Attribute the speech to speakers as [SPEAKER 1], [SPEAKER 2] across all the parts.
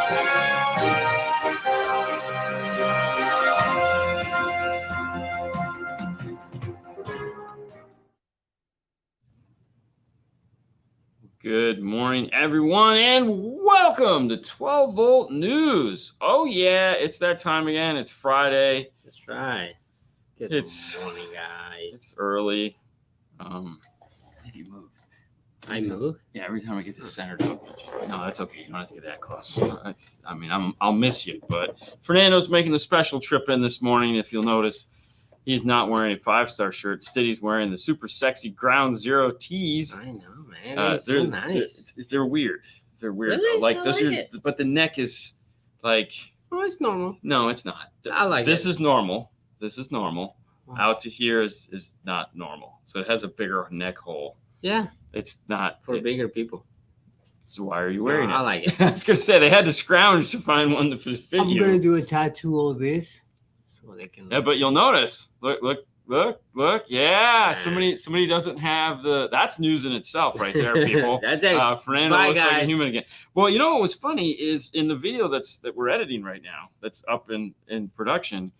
[SPEAKER 1] Good morning, everyone, and welcome to 12 Volt News. Oh, yeah, it's that time again. It's Friday.
[SPEAKER 2] That's right. Good morning, guys.
[SPEAKER 1] It's early. I think you moved.
[SPEAKER 2] I moved?
[SPEAKER 1] Yeah, every time I get this centered up, no, that's okay. You don't have to get that close. I mean, I'll miss you, but Fernando's making the special trip in this morning. If you'll notice, he's not wearing a 5-star shirt. Instead, he's wearing the super sexy Ground Zero tees.
[SPEAKER 2] I know, man. It's so nice.
[SPEAKER 1] They're weird. They're weird.
[SPEAKER 2] Really?
[SPEAKER 1] Like those are, but the neck is like.
[SPEAKER 2] Oh, it's normal.
[SPEAKER 1] No, it's not.
[SPEAKER 2] I like
[SPEAKER 1] this.
[SPEAKER 2] it.
[SPEAKER 1] Is normal. This is normal.
[SPEAKER 2] Wow.
[SPEAKER 1] Out to here is not normal. So it has a bigger neck hole.
[SPEAKER 2] Yeah.
[SPEAKER 1] It's not
[SPEAKER 2] for bigger people.
[SPEAKER 1] So why are you wearing it?
[SPEAKER 2] I like it.
[SPEAKER 1] I was gonna say they had to scrounge to find one to fit you.
[SPEAKER 2] I'm gonna do a tattoo of this. So they can.
[SPEAKER 1] Yeah, but you'll notice. Look. Yeah, somebody doesn't have the. That's news in itself, right there, people.
[SPEAKER 2] That's it.
[SPEAKER 1] Fernando
[SPEAKER 2] Bye,
[SPEAKER 1] looks
[SPEAKER 2] guys.
[SPEAKER 1] like a human again. Well, you know what was funny is in the video that we're editing right now, that's up in production.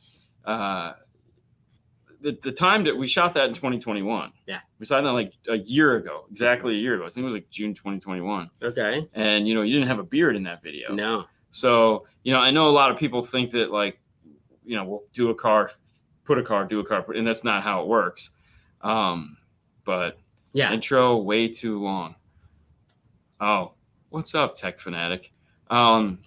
[SPEAKER 1] The time that we shot that in 2021.
[SPEAKER 2] Yeah,
[SPEAKER 1] we shot that like a year ago, exactly a year ago. I think it was like June 2021.
[SPEAKER 2] Okay.
[SPEAKER 1] And you didn't have a beard in that video.
[SPEAKER 2] No.
[SPEAKER 1] So I know a lot of people think that like, we'll do a car. Put a car, do a car, and that's not how it works. But
[SPEAKER 2] yeah,
[SPEAKER 1] intro way too long. Oh, what's up, Tech Fanatic? So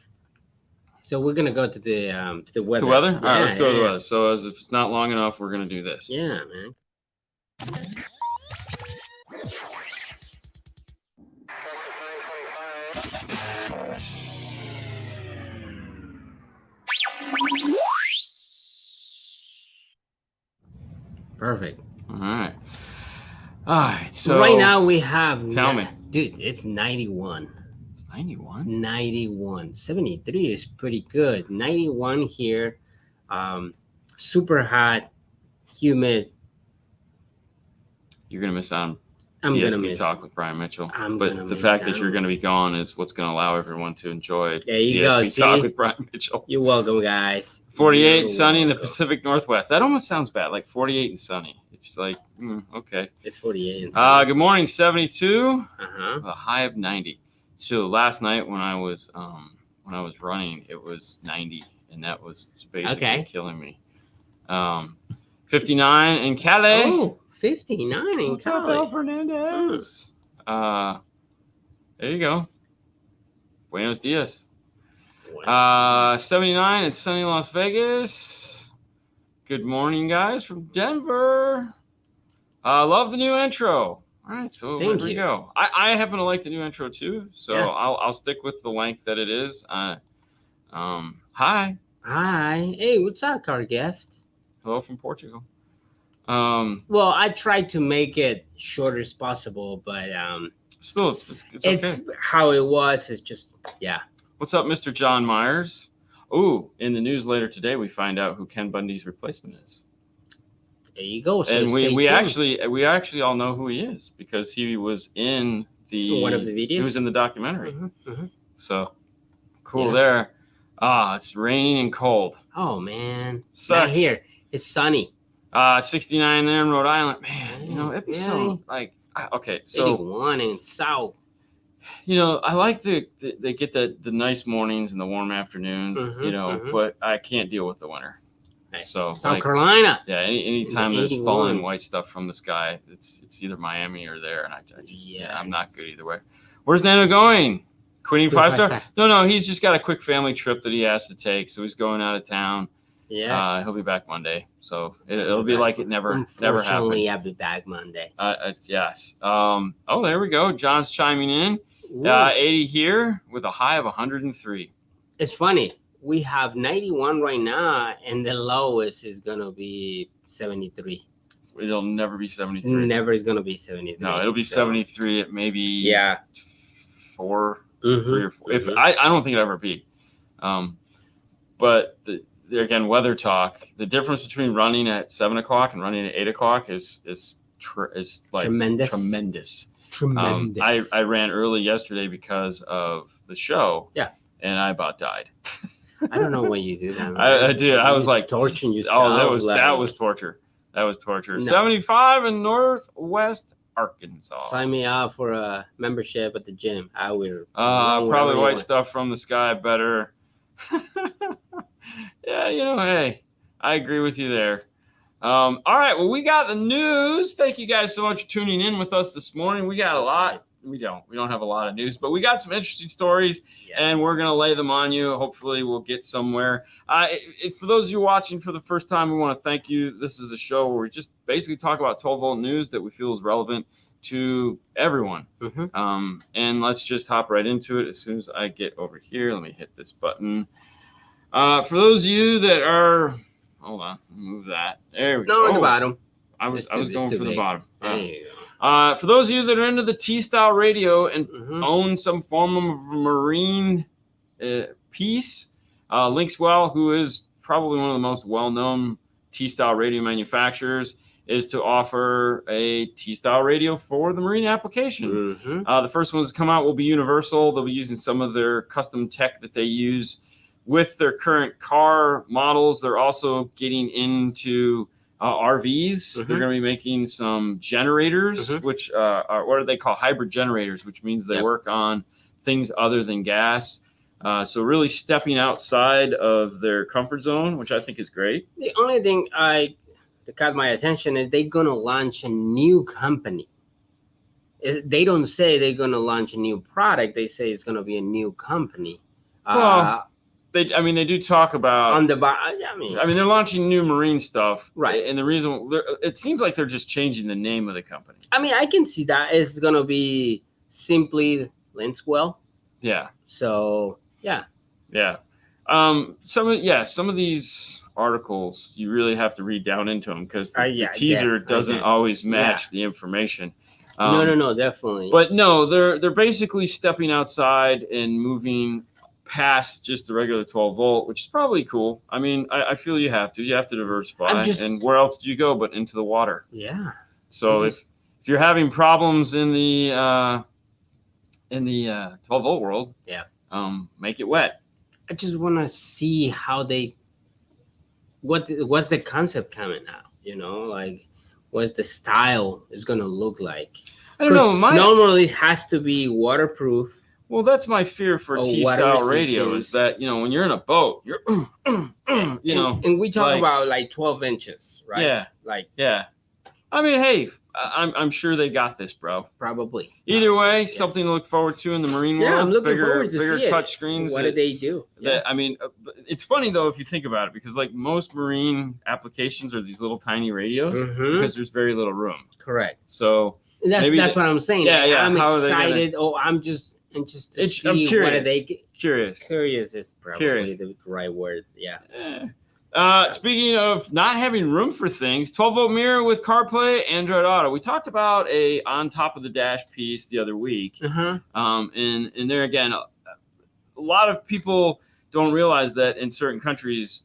[SPEAKER 2] we're gonna go to the weather.
[SPEAKER 1] The weather?
[SPEAKER 2] Yeah,
[SPEAKER 1] all right, let's go to the weather. So as if it's not long enough, we're gonna do this.
[SPEAKER 2] Yeah, man. Perfect.
[SPEAKER 1] All right. So
[SPEAKER 2] right now we have.
[SPEAKER 1] Tell me,
[SPEAKER 2] dude. It's 91.
[SPEAKER 1] It's 91.
[SPEAKER 2] 91. 73 is pretty good. 91 here. Super hot, humid.
[SPEAKER 1] You're gonna miss out on
[SPEAKER 2] I'm
[SPEAKER 1] DSP
[SPEAKER 2] gonna miss
[SPEAKER 1] talk with Brian Mitchell.
[SPEAKER 2] But
[SPEAKER 1] the fact that you're gonna be gone is what's gonna allow everyone to enjoy
[SPEAKER 2] DSP
[SPEAKER 1] talk with Brian Mitchell.
[SPEAKER 2] You're welcome, guys.
[SPEAKER 1] 48 sunny in the Pacific Northwest. That almost sounds bad. Like 48 and sunny. It's like okay.
[SPEAKER 2] It's 48 and sunny.
[SPEAKER 1] Good morning, 72.
[SPEAKER 2] Uh-huh.
[SPEAKER 1] A high of 90. So last night when I was running, it was 90, and that was basically killing me. 59 in Calais.
[SPEAKER 2] Oh, 59 in
[SPEAKER 1] What's up,
[SPEAKER 2] Calais.
[SPEAKER 1] El Fernandez? There you go. Buenos dias. 79 in sunny Las Vegas. Good morning, guys, from Denver. Love the new intro. All right, so there we go. I happen to like the new intro too, so yeah. I'll stick with the length that it is. Hi.
[SPEAKER 2] Hi. Hey, what's up, car gift?
[SPEAKER 1] Hello from Portugal.
[SPEAKER 2] Well, I tried to make it short as possible, but
[SPEAKER 1] still, it's okay.
[SPEAKER 2] How it was. It's just
[SPEAKER 1] What's up, Mr. John Myers? Ooh, in the news later today, we find out who Ken Bundy's replacement is.
[SPEAKER 2] There you go. So
[SPEAKER 1] and we actually all know who he is because he was in
[SPEAKER 2] one of the videos.
[SPEAKER 1] He was in the documentary.
[SPEAKER 2] Mm-hmm.
[SPEAKER 1] So cool there. It's raining and cold.
[SPEAKER 2] Oh man,
[SPEAKER 1] sucks.
[SPEAKER 2] Not here. It's sunny.
[SPEAKER 1] 69 there in Rhode Island. Man, it'd be so like okay. So
[SPEAKER 2] 81 in South.
[SPEAKER 1] I like they get the nice mornings and the warm afternoons. But I can't deal with the winter. So
[SPEAKER 2] South Carolina.
[SPEAKER 1] Yeah, anytime there's falling white stuff from the sky, it's either Miami or there, and I just I'm not good either way. Where's Nano going? Quitting 5-star? No, he's just got a quick family trip that he has to take, so he's going out of town.
[SPEAKER 2] Yes.
[SPEAKER 1] He'll be back Monday, so it'll be like it never happened.
[SPEAKER 2] Unfortunately, I'll be back Monday.
[SPEAKER 1] Yes. There we go. John's chiming in. 80 here with a high of 103.
[SPEAKER 2] It's funny. We have 91 right now, and the lowest is going to be 73.
[SPEAKER 1] It'll never be 73.
[SPEAKER 2] Never is going to be 73.
[SPEAKER 1] No, it'll be 73 at maybe 4, 3 or 4. If I don't think it'll ever be. But again, weather talk. The difference between running at 7 o'clock and running at 8 o'clock is like tremendous. I ran early yesterday because of the show.
[SPEAKER 2] Yeah.
[SPEAKER 1] and I about died.
[SPEAKER 2] I don't know why you do that.
[SPEAKER 1] I did. I was like
[SPEAKER 2] torturing yourself.
[SPEAKER 1] Oh, that was
[SPEAKER 2] like,
[SPEAKER 1] torture. That was torture.
[SPEAKER 2] No.
[SPEAKER 1] 75 in Northwest Arkansas.
[SPEAKER 2] Sign me up for a membership at the gym. I will.
[SPEAKER 1] Probably White Stuff from the Sky better. Yeah, hey, I agree with you there. All right, well, we got the news. Thank you guys so much for tuning in with us this morning. We got a lot. We don't have a lot of news, but we got some interesting stories, and we're going to lay them on you. Hopefully we'll get somewhere. For those of you watching for the first time, we want to thank you. This is a show where we just basically talk about 12-volt news that we feel is relevant to everyone. And let's just hop right into it. As soon as I get over here, let me hit this button. For those of you that are, hold on, move that. There we go.
[SPEAKER 2] No, on the bottom.
[SPEAKER 1] I was going for the bottom.
[SPEAKER 2] There you go.
[SPEAKER 1] For those of you that are into the T-style radio and own some form of marine piece, Linkswell, who is probably one of the most well-known T-style radio manufacturers, is to offer a T-style radio for the marine application. The first ones to come out will be Universal. They'll be using some of their custom tech that they use with their current car models. They're also getting into RVs. They're going to be making some generators, which are what do they call hybrid generators, which means they work on things other than gas. So really stepping outside of their comfort zone, which I think is great.
[SPEAKER 2] The only thing that caught my attention is they're going to launch a new company. They don't say they're going to launch a new product. They say it's going to be a new company.
[SPEAKER 1] They do talk about
[SPEAKER 2] on the.
[SPEAKER 1] they're launching new marine stuff,
[SPEAKER 2] right?
[SPEAKER 1] And the reason it seems like they're just changing the name of the company.
[SPEAKER 2] I can see that it's gonna be simply Linkswell.
[SPEAKER 1] Yeah.
[SPEAKER 2] So yeah.
[SPEAKER 1] Some of these articles you really have to read down into them because the teaser doesn't always match the information.
[SPEAKER 2] No, definitely.
[SPEAKER 1] But no, they're basically stepping outside and moving past just the regular 12-volt, which is probably cool. I feel you have to diversify. And where else do you go but into the water?
[SPEAKER 2] Yeah.
[SPEAKER 1] So if you're having problems in the 12-volt world, make it wet.
[SPEAKER 2] I just want to see how what's the concept coming out, like what's the style is going to look like.
[SPEAKER 1] I don't know.
[SPEAKER 2] Normally it has to be waterproof.
[SPEAKER 1] Well, that's my fear for T-style radio is that, when you're in a boat, you're,
[SPEAKER 2] And we talk about like 12 inches, right?
[SPEAKER 1] Yeah. Hey, I'm sure they got this, bro.
[SPEAKER 2] Probably.
[SPEAKER 1] Either way, something to look forward to in the marine world.
[SPEAKER 2] I'm looking forward to
[SPEAKER 1] bigger
[SPEAKER 2] see
[SPEAKER 1] touch screens.
[SPEAKER 2] What do they do?
[SPEAKER 1] It's funny, though, if you think about it, because like most marine applications are these little tiny radios because there's very little room.
[SPEAKER 2] Correct.
[SPEAKER 1] So
[SPEAKER 2] that's what I'm saying.
[SPEAKER 1] Yeah.
[SPEAKER 2] I'm excited. I'm just to see
[SPEAKER 1] I'm curious.
[SPEAKER 2] What are they
[SPEAKER 1] curious.
[SPEAKER 2] Curious is probably the right word. Yeah.
[SPEAKER 1] Speaking of not having room for things, 12-volt mirror with CarPlay, Android Auto. We talked about a on top of the dash piece the other week. And there again, a lot of people don't realize that in certain countries,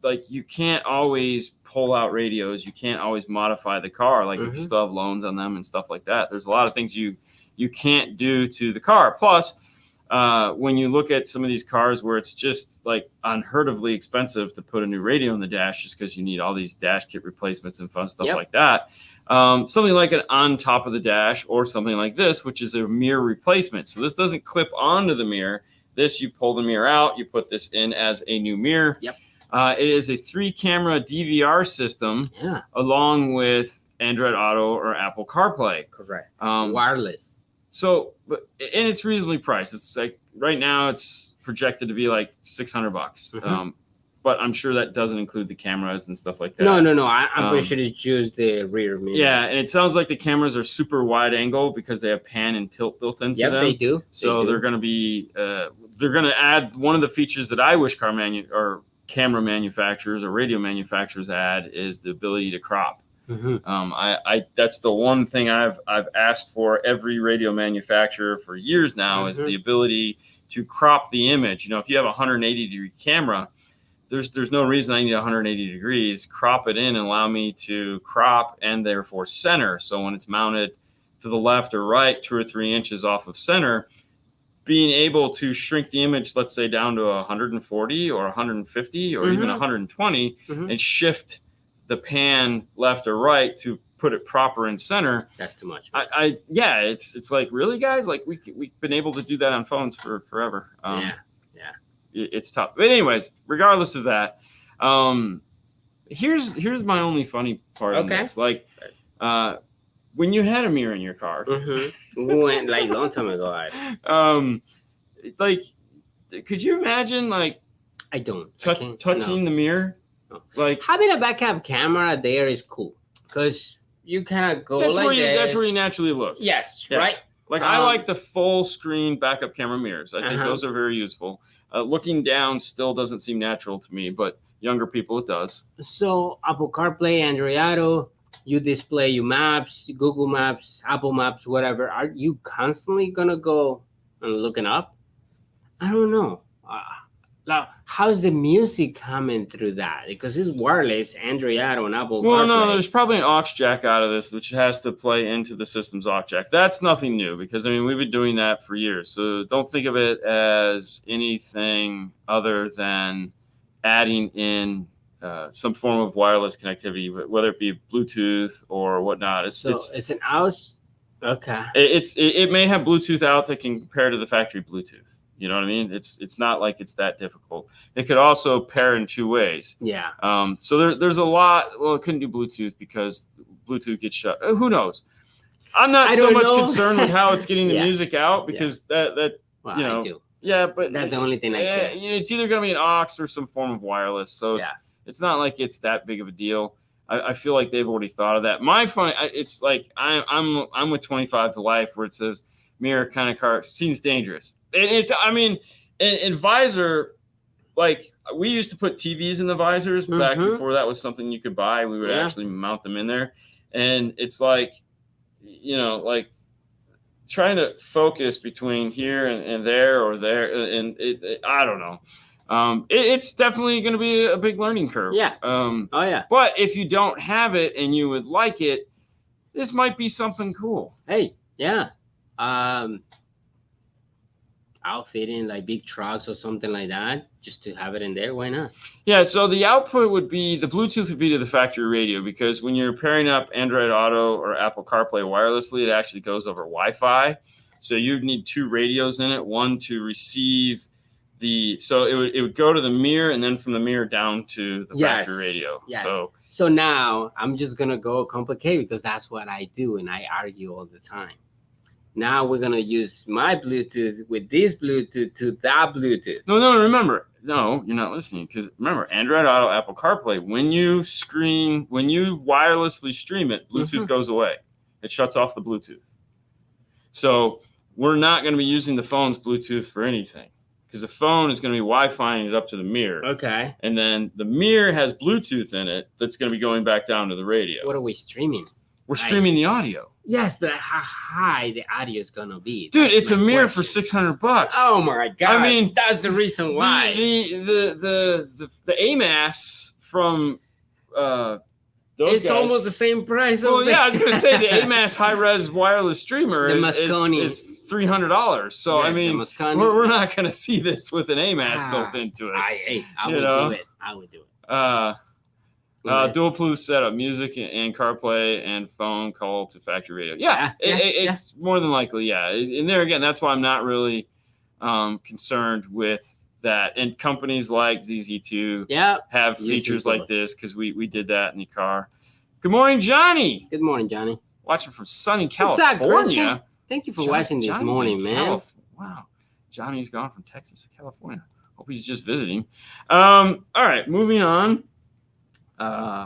[SPEAKER 1] like you can't always pull out radios. You can't always modify the car. Like if you still have loans on them and stuff like that, there's a lot of things you can't do to the car. Plus, when you look at some of these cars where it's just like unheard ofly expensive to put a new radio in the dash just because you need all these dash kit replacements and fun stuff like that. Something like an on top of the dash or something like this, which is a mirror replacement. So this doesn't clip onto the mirror. This, you pull the mirror out, you put this in as a new mirror. It is a 3-camera DVR system along with Android Auto or Apple CarPlay.
[SPEAKER 2] Correct. Wireless.
[SPEAKER 1] So, and it's reasonably priced. It's like right now it's projected to be like $600. But I'm sure that doesn't include the cameras and stuff like that.
[SPEAKER 2] No. I'm pretty sure it's just the rear mirror.
[SPEAKER 1] Yeah, and it sounds like the cameras are super wide angle because they have pan and tilt built into them.
[SPEAKER 2] Yeah, they do.
[SPEAKER 1] So they're going to be they're going to add one of the features that I wish camera manufacturers or radio manufacturers add is the ability to crop. That's the one thing I've asked for every radio manufacturer for years now is the ability to crop the image. If you have a 180-degree camera, there's no reason I need 180 degrees. Crop it in and allow me to crop and therefore center. So when it's mounted to the left or right, 2 or 3 inches off of center, being able to shrink the image, let's say down to 140 or 150 or even 120 and shift the pan left or right to put it proper in center.
[SPEAKER 2] That's too much.
[SPEAKER 1] Yeah, it's like, really, guys? Like we've been able to do that on phones for forever.
[SPEAKER 2] Yeah.
[SPEAKER 1] It's tough. But anyways, regardless of that, here's my only funny part of this. Like, when you had a mirror in your car,
[SPEAKER 2] went like a long time ago.
[SPEAKER 1] Like, could you imagine like touching the mirror?
[SPEAKER 2] No.
[SPEAKER 1] Like,
[SPEAKER 2] having a backup camera there is cool because you kind of go
[SPEAKER 1] that's
[SPEAKER 2] like
[SPEAKER 1] that's where you naturally look.
[SPEAKER 2] Yes,
[SPEAKER 1] yeah.
[SPEAKER 2] right.
[SPEAKER 1] Like, I like the full screen backup camera mirrors. I think those are very useful. Looking down still doesn't seem natural to me, but younger people it does.
[SPEAKER 2] So Apple CarPlay, Android Auto, you display your maps, Google Maps, Apple Maps, whatever. Are you constantly gonna go and looking up? I don't know. Now, how's the music coming through that? Because it's wireless, Android Auto and Apple CarPlay.
[SPEAKER 1] No, there's probably an aux jack out of this, which has to play into the system's aux jack. That's nothing new because, I mean, we've been doing that for years. So don't think of it as anything other than adding in some form of wireless connectivity, whether it be Bluetooth or whatnot. It's
[SPEAKER 2] an aux. Okay.
[SPEAKER 1] It may have Bluetooth out that can compare to the factory Bluetooth. You know what I mean? It's not like it's that difficult. It could also pair in two ways.
[SPEAKER 2] Yeah.
[SPEAKER 1] So there's a lot. Well, it couldn't do Bluetooth because Bluetooth gets shut. Who knows? I'm not so much concerned with how it's getting the music out because that
[SPEAKER 2] well,
[SPEAKER 1] you know.
[SPEAKER 2] I do.
[SPEAKER 1] Yeah, but
[SPEAKER 2] that's the only thing I care.
[SPEAKER 1] It's either going to be an aux or some form of wireless. So it's not like it's that big of a deal. I feel like they've already thought of that. It's like I'm with 25 to life where it says mirror kind of car seems dangerous. I mean, in visor, like we used to put TVs in the visors back before that was something you could buy. We would actually mount them in there, and it's like, you know, like trying to focus between here and there or there, and I don't know. It's definitely going to be a big learning curve.
[SPEAKER 2] Yeah.
[SPEAKER 1] But if you don't have it and you would like it, this might be something cool.
[SPEAKER 2] Hey, yeah. Outfit in like big trucks or something like that, just to have it in there. Why not?
[SPEAKER 1] Yeah, so the output would be, the Bluetooth would be to the factory radio, because when you're pairing up Android Auto or Apple CarPlay wirelessly, it actually goes over Wi-Fi. So you'd need two radios in it, one to receive so it would go to the mirror, and then from the mirror down to the factory radio.
[SPEAKER 2] Yes. So now I'm just gonna go complicate, because that's what I do and I argue all the time. Now we're going to use my Bluetooth with this Bluetooth to that Bluetooth.
[SPEAKER 1] No, remember. No, you're not listening, because remember, Android Auto, Apple CarPlay, when you wirelessly stream it, Bluetooth goes away. It shuts off the Bluetooth. So we're not going to be using the phone's Bluetooth for anything, because the phone is going to be Wi-Fiing it up to the mirror.
[SPEAKER 2] Okay.
[SPEAKER 1] And then the mirror has Bluetooth in it that's going to be going back down to the radio.
[SPEAKER 2] What are we streaming?
[SPEAKER 1] We're streaming the audio.
[SPEAKER 2] Yes, but how high the audio is gonna be?
[SPEAKER 1] Dude, it's a mirror for $600.
[SPEAKER 2] Oh my god!
[SPEAKER 1] I mean,
[SPEAKER 2] that's the reason why.
[SPEAKER 1] The AMAS from those
[SPEAKER 2] it's
[SPEAKER 1] guys,
[SPEAKER 2] almost the same price.
[SPEAKER 1] Well, yeah, I was gonna say the AMAS high-res wireless streamer is $300. So yes, I mean, we're not gonna see this with an AMAS built into it.
[SPEAKER 2] I would do it. I would do it.
[SPEAKER 1] Dual Bluetooth setup, music and CarPlay and phone call to factory radio. It's more than likely, yeah. And there again, that's why I'm not really concerned with that. And companies like ZZ2 have features like this, because we did that in the car. Good morning, Johnny.
[SPEAKER 2] Good morning, Johnny.
[SPEAKER 1] Watching from sunny California.
[SPEAKER 2] Thank you for watching this morning, man.
[SPEAKER 1] Wow. Johnny's gone from Texas to California. Hope he's just visiting. All right, moving on.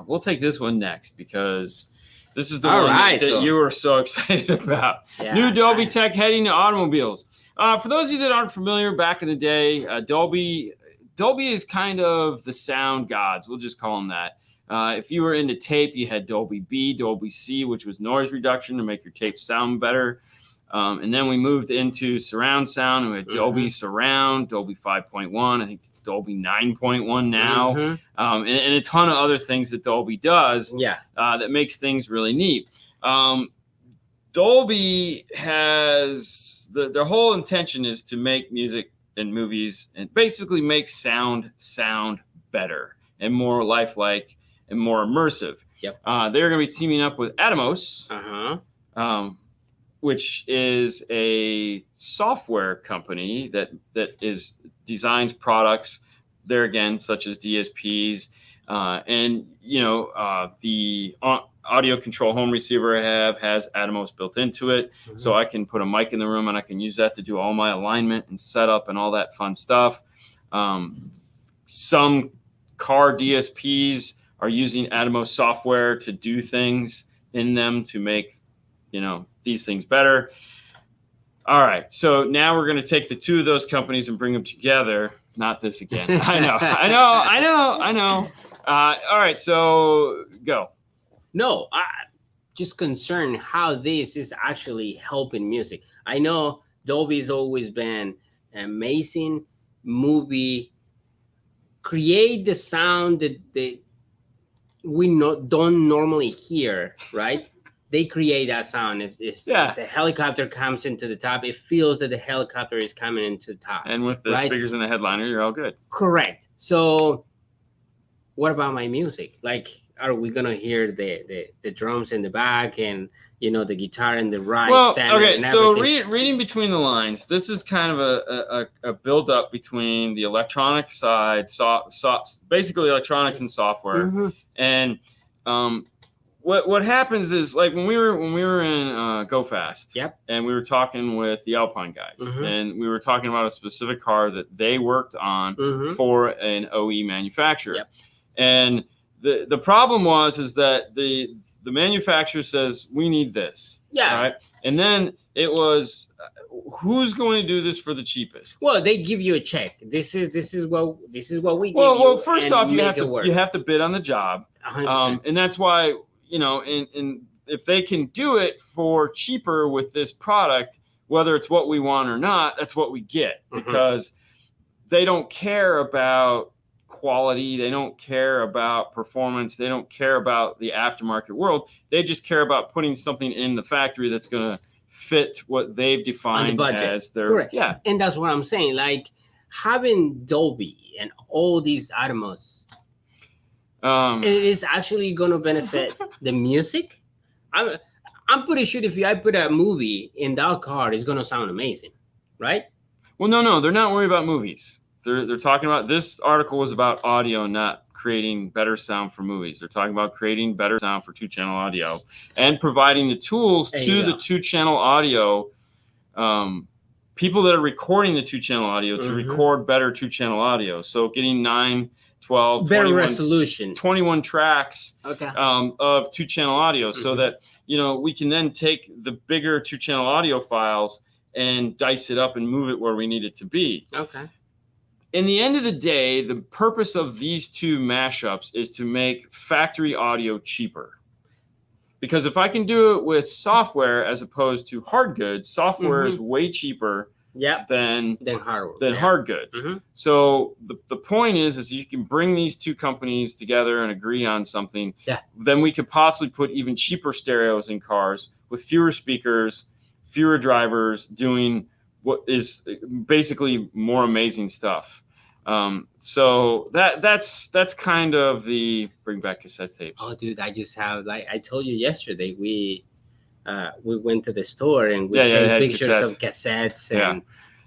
[SPEAKER 1] We'll take this one next, because this is the one that you were so excited about. New Dolby tech heading to automobiles. For those of you that aren't familiar, back in the day, Dolby is kind of the sound gods. We'll just call them that. If you were into tape, you had Dolby B, Dolby C, which was noise reduction to make your tape sound better. And then we moved into surround sound, and we had Dolby Surround, Dolby 5.1. I think it's Dolby 9.1 now. And a ton of other things that Dolby does that makes things really neat. Dolby has their whole intention is to make music and movies and basically make sound better and more lifelike and more immersive.
[SPEAKER 2] Yep.
[SPEAKER 1] They're going to be teaming up with Atmos, which is a software company that designs products there again, such as DSPs, and the audio control home receiver I have has Atmos built into it, so I can put a mic in the room and I can use that to do all my alignment and setup and all that fun stuff. Some car DSPs are using Atmos software to do things in them to make these things better. All right, so now we're going to take the two of those companies and bring them together. Not this again. I know. All right, so go.
[SPEAKER 2] No, I just concerned how this is actually helping music. I know Dolby's always been an amazing movie, create the sound that we don't normally hear, right? They create that sound. If a helicopter comes into the top, it feels that the helicopter is coming into the top.
[SPEAKER 1] And with the speakers in the headliner, you're all good.
[SPEAKER 2] Correct. So what about my music? Like, are we gonna hear the drums in the back and the guitar in the right? Center
[SPEAKER 1] okay.
[SPEAKER 2] and
[SPEAKER 1] So reading between the lines, this is kind of a build up between the electronic side, basically electronics and software, and what happens is, like, when we were in Go Fast, and we were talking with the Alpine guys, and we were talking about a specific car that they worked on for an OE manufacturer, and the problem is that the manufacturer says we need this, right? And then it was, who's going to do this for the cheapest?
[SPEAKER 2] Well, they give you a check. This is what we give you.
[SPEAKER 1] Well, first off, you have to bid on the job,
[SPEAKER 2] 100%.
[SPEAKER 1] And that's why and if they can do it for cheaper with this product, whether it's what we want or not, that's what we get, because they don't care about quality, they don't care about performance, they don't care about the aftermarket world. They just care about putting something in the factory that's going to fit what they've defined as their
[SPEAKER 2] correct. Yeah, and that's what I'm saying. Like, having Dolby and all these Atmos, it is actually going to benefit the music. I'm pretty sure if I put a movie in that car, it's going to sound amazing, right?
[SPEAKER 1] Well, no, they're not worried about movies. They're talking about, this article was about audio, not creating better sound for movies. They're talking about creating better sound for 2-channel audio and providing the tools to the 2-channel audio people that are recording the 2-channel audio to record better 2-channel audio. So getting 9, 12,
[SPEAKER 2] better
[SPEAKER 1] 21,
[SPEAKER 2] resolution,
[SPEAKER 1] 21 tracks of 2-channel audio, so that we can then take the bigger 2-channel audio files and dice it up and move it where we need it to be. In the end of the day, the purpose of these two mashups is to make factory audio cheaper. Because if I can do it with software as opposed to hard goods, software is way cheaper than hard goods. So the point is you can bring these two companies together and agree on something. Then we could possibly put even cheaper stereos in cars with fewer speakers, fewer drivers, doing what is basically more amazing stuff. So that's kind of the bring back cassette tapes.
[SPEAKER 2] Oh, dude, I just have, like I told you yesterday, we went to the store and we take pictures of cassettes and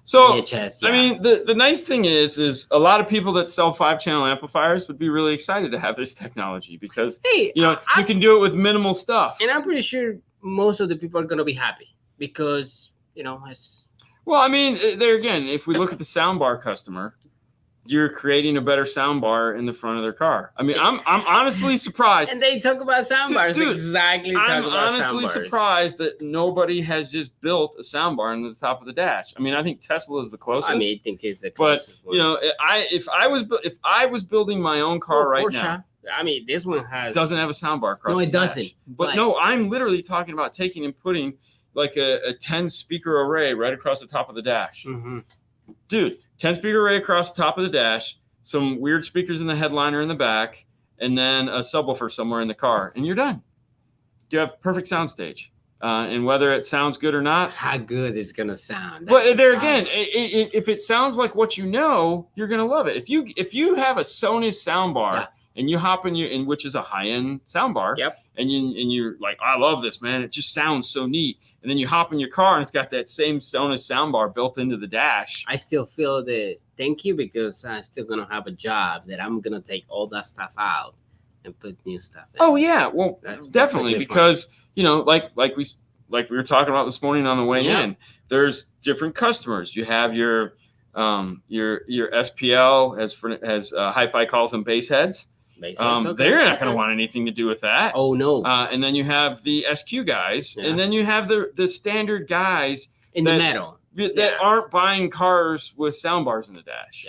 [SPEAKER 2] VHS.
[SPEAKER 1] I mean, the nice thing is a lot of people that sell 5-channel amplifiers would be really excited to have this technology, because you can do it with minimal stuff.
[SPEAKER 2] And I'm pretty sure most of the people are going to be happy because it's.
[SPEAKER 1] Well, I mean, there again, if we look at the soundbar customer, you're creating a better soundbar in the front of their car. I mean, I'm honestly surprised.
[SPEAKER 2] And they talk about soundbars.
[SPEAKER 1] Dude,
[SPEAKER 2] I'm
[SPEAKER 1] honestly surprised that nobody has just built a soundbar in the top of the dash. I mean, I think Tesla is the closest.
[SPEAKER 2] I mean, I think it's the closest one.
[SPEAKER 1] If I was building my own car now,
[SPEAKER 2] I mean, this one
[SPEAKER 1] doesn't have a soundbar across the dash.
[SPEAKER 2] No, it doesn't.
[SPEAKER 1] But no, I'm literally talking about taking and putting like a 10 speaker array right across the top of the dash. Dude, 10 speaker array across the top of the dash, some weird speakers in the headliner in the back, and then a subwoofer somewhere in the car, and you're done. You have perfect soundstage. And whether it sounds good or not,
[SPEAKER 2] How good it's gonna sound.
[SPEAKER 1] but there again, if it sounds like what you know, you're gonna love it. If you have a Sonos soundbar and you hop in which is a high end soundbar, and you're like, I love this, man. It just sounds so neat. And then you hop in your car and it's got that same Sonos soundbar built into the dash.
[SPEAKER 2] I still feel the thank you because I'm still gonna have a job that I'm gonna take all that stuff out and put new stuff in.
[SPEAKER 1] Oh yeah, well that's definitely because like we were talking about this morning on the way in. There's different customers. You have your SPL as Hi-Fi calls them bass heads. They're not going to want anything to do with that.
[SPEAKER 2] Oh no.
[SPEAKER 1] And then you have the SQ guys, and then you have the standard guys
[SPEAKER 2] in the metal
[SPEAKER 1] that aren't buying cars with soundbars in the dash.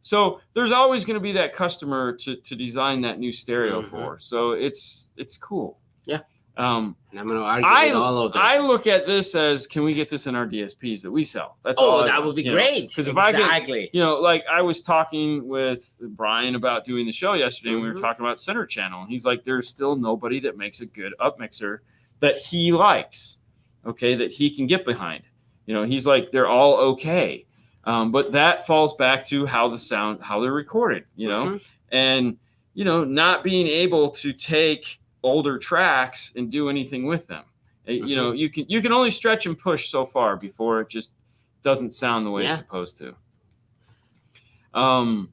[SPEAKER 1] So there's always going to be that customer to design that new stereo for. So it's cool.
[SPEAKER 2] Yeah. And I'm going to argue with all of them.
[SPEAKER 1] I look at this as, can we get this in our DSPs that we sell? That's
[SPEAKER 2] that would be great.
[SPEAKER 1] Because if I could, like I was talking with Brian about doing the show yesterday, and we were talking about Center Channel, and he's like, there's still nobody that makes a good up mixer that he likes, that he can get behind. He's like, they're all okay. But that falls back to how they're recorded, and, not being able to take older tracks and do anything with them. You can only stretch and push so far before it just doesn't sound the way it's supposed to. I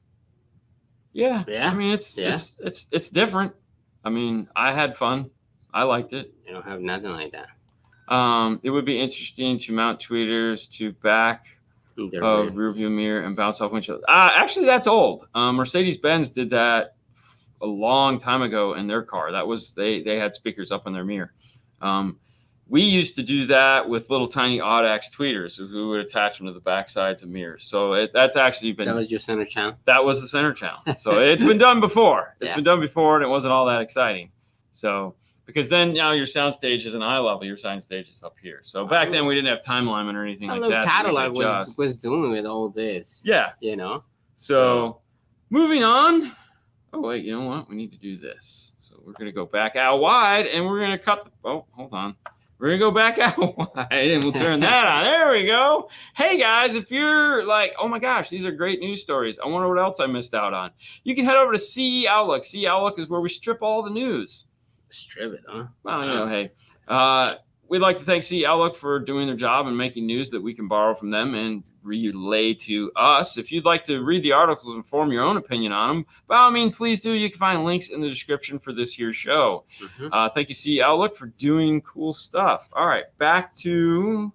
[SPEAKER 1] mean, it's different. I mean, I had fun. I liked it.
[SPEAKER 2] I don't have nothing like that.
[SPEAKER 1] It would be interesting to mount tweeters to back of rear view mirror and bounce off windshield. Actually, that's old. Mercedes-Benz did that a long time ago in their car. That was they had speakers up in their mirror. We used to do that with little tiny Audax tweeters who would attach them to the back sides of mirrors. So that's actually been.
[SPEAKER 2] That was your center channel? That
[SPEAKER 1] was the center channel. So it's been done before. It's been done before, and it wasn't all that exciting. So because then now your sound stage is an eye level, your sound stage is up here. So back then we didn't have time alignment or anything like that.
[SPEAKER 2] Cadillac was doing with all this.
[SPEAKER 1] Yeah. So moving on. Oh, wait, you know what? We need to do this. So we're going to go back out wide, and we're going to cut the... Oh, hold on. We're going to go back out wide, and we'll turn that on. There we go. Hey, guys, if you're like, oh, my gosh, these are great news stories. I wonder what else I missed out on. You can head over to CE Outlook. CE Outlook is where we strip all the news.
[SPEAKER 2] Strip it, huh?
[SPEAKER 1] Well, hey. We'd like to thank CE Outlook for doing their job and making news that we can borrow from them and relay to us. If you'd like to read the articles and form your own opinion on them, by all means, please do. You can find links in the description for this here show. Thank you, CE Outlook, for doing cool stuff. All right, back to...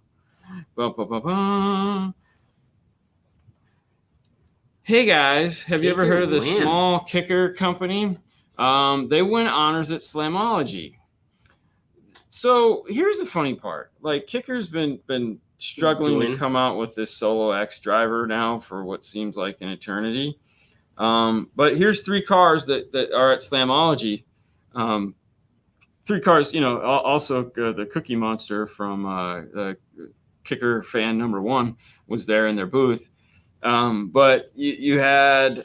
[SPEAKER 1] Hey, guys, have you ever heard of the Small Kicker Company? They win honors at Slamology. So here's the funny part. Like, Kicker's been struggling to come out with this Solo X driver now for what seems like an eternity. But here's 3 cars that are at Slamology. 3 cars, also the Cookie Monster from Kicker fan number 1 was there in their booth. But you had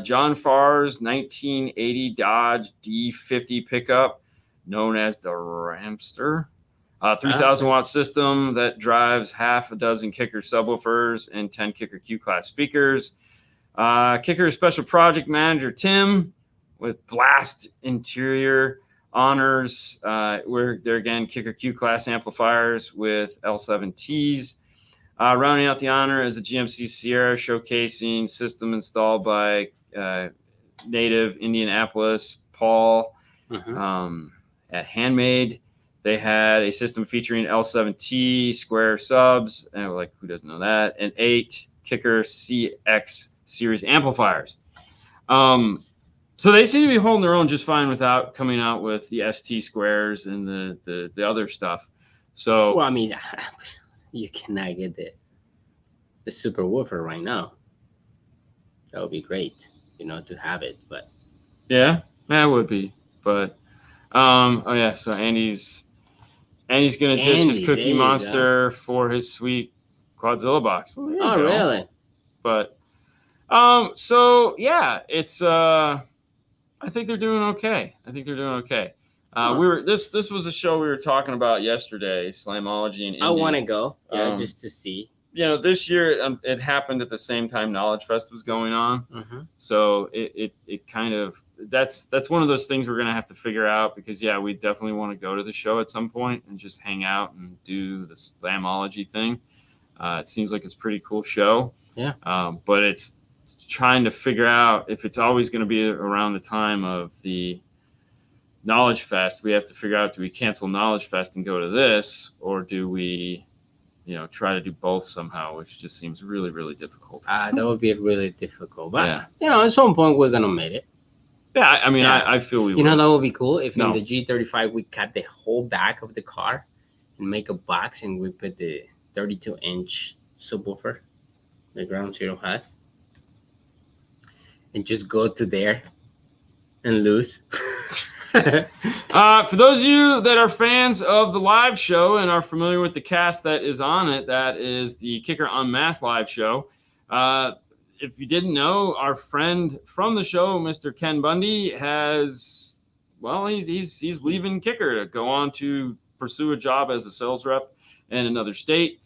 [SPEAKER 1] John Farr's 1980 Dodge D50 pickup, known as the Ramster, 3,000 watt system that drives half a dozen Kicker subwoofers and 10 Kicker Q-Class speakers. Kicker special project manager Tim with Blast interior honors, where they're again Kicker Q-Class amplifiers with L7Ts. Rounding out the honor is the GMC Sierra showcasing system installed by native Indianapolis Paul. At Handmade, they had a system featuring L7T square subs, and like, who doesn't know that, and 8 Kicker CX series amplifiers. So they seem to be holding their own just fine without coming out with the ST squares and the other stuff. So,
[SPEAKER 2] well, I mean, you cannot get the super woofer right now. That would be great, to have it, but
[SPEAKER 1] yeah, that would be, but. So Andy's gonna ditch his Cookie Monster for his sweet Quadzilla box.
[SPEAKER 2] Well, really?
[SPEAKER 1] But so yeah, it's I think they're doing okay. This was a show we were talking about yesterday, Slamology and Indie.
[SPEAKER 2] I want to go, just to see.
[SPEAKER 1] This year it happened at the same time Knowledge Fest was going on.
[SPEAKER 2] Mm-hmm.
[SPEAKER 1] So it kind of that's one of those things we're gonna have to figure out because we definitely want to go to the show at some point and just hang out and do the Slamology thing. It seems like it's a pretty cool show.
[SPEAKER 2] Yeah.
[SPEAKER 1] But it's trying to figure out if it's always going to be around the time of the Knowledge Fest. We have to figure out, do we cancel Knowledge Fest and go to this, or do we try to do both somehow, which just seems really, really difficult.
[SPEAKER 2] That would be really difficult. But, at some point, we're going to make it.
[SPEAKER 1] Yeah, I mean, I feel we would.
[SPEAKER 2] That would be cool if in the G35 we cut the whole back of the car and make a box and we put the 32-inch subwoofer the Ground Zero has and just go to there and lose.
[SPEAKER 1] For those of you that are fans of the live show and are familiar with the cast that is on it, that is the Kicker Unmasked live show. If you didn't know, our friend from the show, Mr. Ken Bundy, he's leaving Kicker to go on to pursue a job as a sales rep in another state.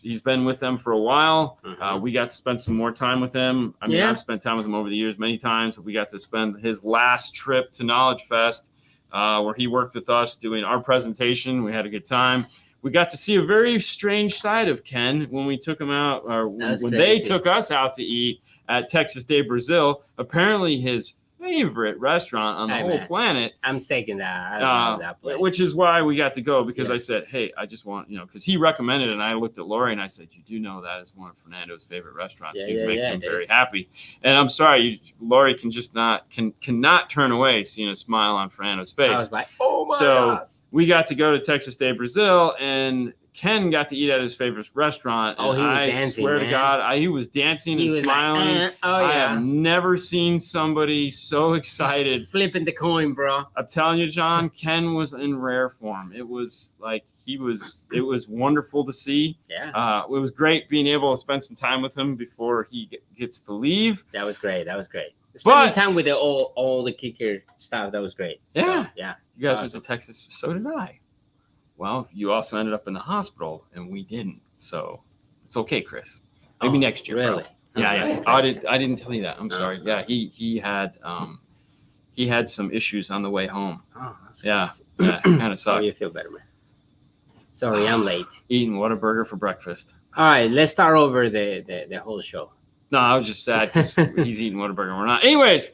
[SPEAKER 1] He's been with them for a while. We got to spend some more time with him. I mean, I've spent time with him over the years many times, but we got to spend his last trip to Knowledge Fest where he worked with us doing our presentation. We had a good time. We got to see a very strange side of Ken when we took him out, or when they took us out to eat at Texas de Brazil. Apparently his favorite restaurant on the whole planet.
[SPEAKER 2] I'm taking that. I love that place.
[SPEAKER 1] Which is why we got to go, because I said, hey, I just want, because he recommended it, and I looked at Lori and I said, you do know that is one of Fernando's favorite restaurants. You make him very happy. And I'm sorry, Lori cannot turn away seeing a smile on Fernando's face. I
[SPEAKER 2] was like, oh my God.
[SPEAKER 1] We got to go to Texas de Brazil, and Ken got to eat at his favorite restaurant.
[SPEAKER 2] Oh, he was dancing. I swear
[SPEAKER 1] to God, he was dancing and smiling.
[SPEAKER 2] Like,
[SPEAKER 1] I have never seen somebody so excited.
[SPEAKER 2] Flipping the coin, bro.
[SPEAKER 1] I'm telling you, John, Ken was in rare form. It was like it was wonderful to see.
[SPEAKER 2] Yeah.
[SPEAKER 1] It was great being able to spend some time with him before he gets to leave.
[SPEAKER 2] That was great. Spending time with all the Kicker stuff, that was great.
[SPEAKER 1] Yeah.
[SPEAKER 2] So, yeah.
[SPEAKER 1] You guys went to Texas, so did I. Well, you also ended up in the hospital, and we didn't. So it's okay, Chris. Maybe next year.
[SPEAKER 2] Really?
[SPEAKER 1] Bro. Yeah, yes. I didn't tell you that. I'm sorry. Yeah, he had some issues on the way home.
[SPEAKER 2] Oh, that's
[SPEAKER 1] yeah, kind of sucked.
[SPEAKER 2] You feel better, man. Sorry, I'm late.
[SPEAKER 1] Eating Whataburger for breakfast.
[SPEAKER 2] All right, let's start over the whole show.
[SPEAKER 1] No, I was just sad because he's eating Whataburger. We're not. Anyways,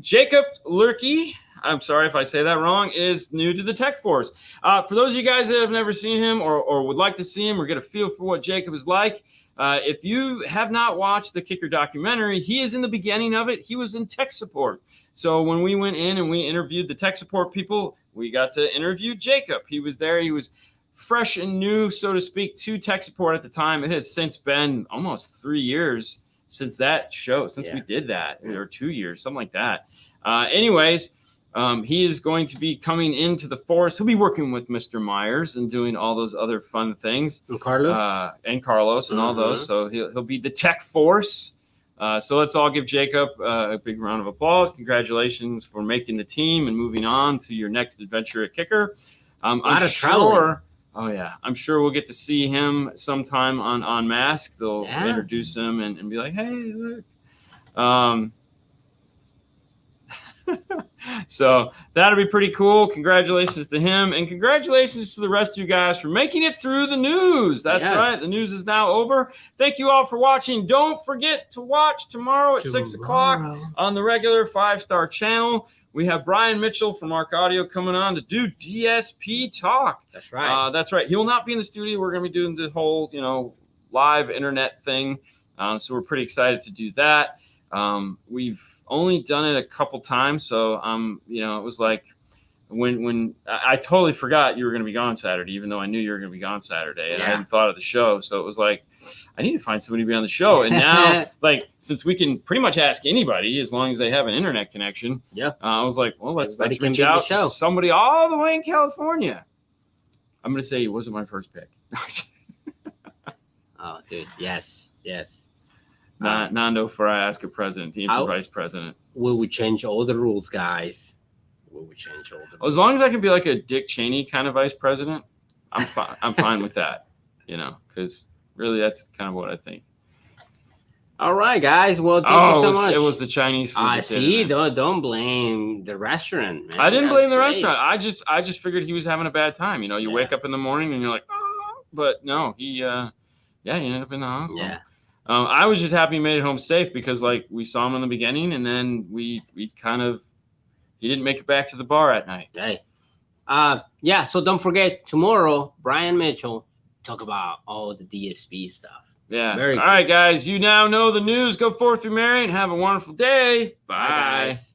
[SPEAKER 1] Jacob Lurkey, I'm sorry if I say that wrong, is new to the Tech Force. For those of you guys that have never seen him or would like to see him or get a feel for what Jacob is like, if you have not watched the Kicker documentary, he is in the beginning of it. He was in tech support. So when we went in and we interviewed the tech support people, we got to interview Jacob. He was there. He was fresh and new, so to speak, to tech support at the time. It has since been almost 3 years since that show, since we did that, or 2 years, something like that. Anyways, he is going to be coming into the force. He'll be working with Mr. Myers and doing all those other fun things.
[SPEAKER 2] And Carlos.
[SPEAKER 1] And all those. So he'll be the Tech Force. So let's all give Jacob a big round of applause. Congratulations for making the team and moving on to your next adventure at Kicker. I'm sure. Oh yeah, I'm sure we'll get to see him sometime on Mask. They'll introduce him and be like, "Hey, look." So that'll be pretty cool. Congratulations to him, and congratulations to the rest of you guys for making it through the news. That's right. The news is now over. Thank you all for watching. Don't forget to watch tomorrow at 6 o'clock on the regular 5-star channel. We have Brian Mitchell from Arc Audio coming on to do DSP talk.
[SPEAKER 2] That's right.
[SPEAKER 1] That's right. He will not be in the studio. We're going to be doing the whole, live internet thing. So we're pretty excited to do that. We've only done it a couple times. So, it was like when I totally forgot you were going to be gone Saturday, even though I knew you were going to be gone Saturday and I hadn't thought of the show. So it was like, I need to find somebody to be on the show. And now, since we can pretty much ask anybody as long as they have an internet connection, I was like, well, let's reach out to somebody all the way in California. I'm going to say it wasn't my first pick.
[SPEAKER 2] Oh, dude. Yes.
[SPEAKER 1] Nando for I ask a president, team for vice president.
[SPEAKER 2] Will we change all the rules, guys? we would change all the.
[SPEAKER 1] As long as I can be like a Dick Cheney kind of vice president, I'm fine. I'm fine with that. Because really, that's kind of what I think.
[SPEAKER 2] All right, guys. Well, thank you so much.
[SPEAKER 1] It was the Chinese food.
[SPEAKER 2] I see. Don't blame the restaurant, man.
[SPEAKER 1] I didn't blame the
[SPEAKER 2] great.
[SPEAKER 1] restaurant. I just figured he was having a bad time. You wake up in the morning and you're like, oh, but no, he ended up in the hospital.
[SPEAKER 2] Yeah.
[SPEAKER 1] I was just happy he made it home safe because like we saw him in the beginning and then he didn't make it back to the bar at night.
[SPEAKER 2] Hey. So don't forget tomorrow, Brian Mitchell talk about all the DSP stuff.
[SPEAKER 1] Yeah.
[SPEAKER 2] Very
[SPEAKER 1] All right, guys. You now know the news. Go forth, be merry, and have a wonderful day. Bye.
[SPEAKER 2] Bye guys.